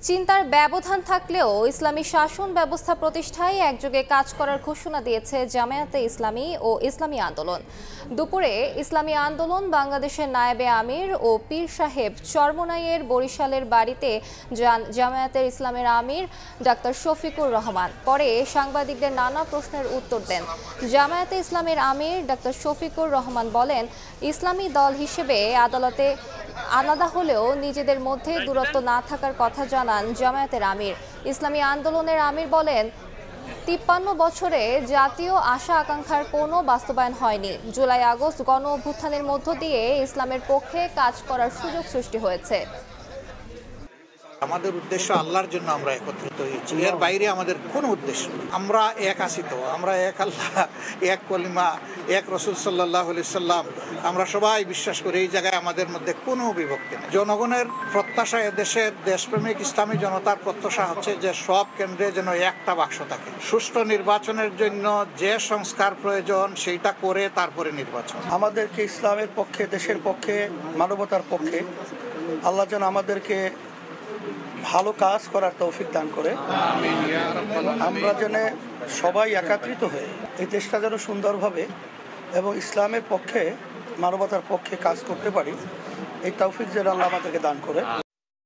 চিন্তার ব্যবধান থাকলেও ইসলামী শাসন ব্যবস্থা প্রতিষ্ঠায় একযোগে কাজ করার ঘোষণা দিয়েছে জামায়াতে ইসলামী ও ইসলামী আন্দোলন। দুপুরে ইসলামী আন্দোলন বাংলাদেশের নায়েবে আমির ও পীর সাহেব চরমোনাইয়ের বরিশালের বাড়িতে যান জামায়াতের ইসলামের আমির ডাক্তার শফিকুর রহমান। পরে সাংবাদিকদের নানা প্রশ্নের উত্তর দেন। জামায়াতে ইসলামের আমির ডাক্তার শফিকুর রহমান বলেন, ইসলামী দল হিসেবে আদালতে আলাদা হলেও নিজেদের মধ্যে দূরত্ব না থাকার কথা জানান জামায়াতের আমির। ইসলামী আন্দোলনের আমির বলেন, ৫৩ বছরে জাতীয় আশা আকাঙ্ক্ষার কোনো বাস্তবায়ন হয়নি। জুলাই আগস্ট গণ অভ্যুত্থানের মধ্য দিয়ে ইসলামের পক্ষে কাজ করার সুযোগ সৃষ্টি হয়েছে। আমাদের উদ্দেশ্য আল্লাহর জন্য আমরা একত্রিত হয়েছি, এর বাইরে আমাদের কোনো উদ্দেশ্য নেই। আমরা এক আছি তো, আমরা এক আল্লাহ, এক কলিমা, এক রসুল সাল্লাল্লাহু আলাইহি সাল্লাম, আমরা সবাই বিশ্বাস করি। এই জায়গায় আমাদের মধ্যে কোনো বিভক্তি নেই। জনগণের প্রত্যাশা, এদেশের দেশপ্রেমিক ইসলামী জনতার প্রত্যাশা হচ্ছে যে সব কেন্দ্রে যেন একটা বাক্স থাকে। সুষ্ঠু নির্বাচনের জন্য যে সংস্কার প্রয়োজন সেইটা করে তারপরে নির্বাচন। আমাদেরকে ইসলামের পক্ষে, দেশের পক্ষে, মানবতার পক্ষে আল্লাহ যেন আমাদেরকে ভালো কাজ করার তৌফিক দান করে। আমরা যেন সবাই একত্রিত হয়ে এই দেশটা যেন সুন্দরভাবে এবং ইসলামের পক্ষে, মানবতার পক্ষে কাজ করতে পারি, এই তৌফিক যেন আল্লাহ আমাদেরকে দান করে।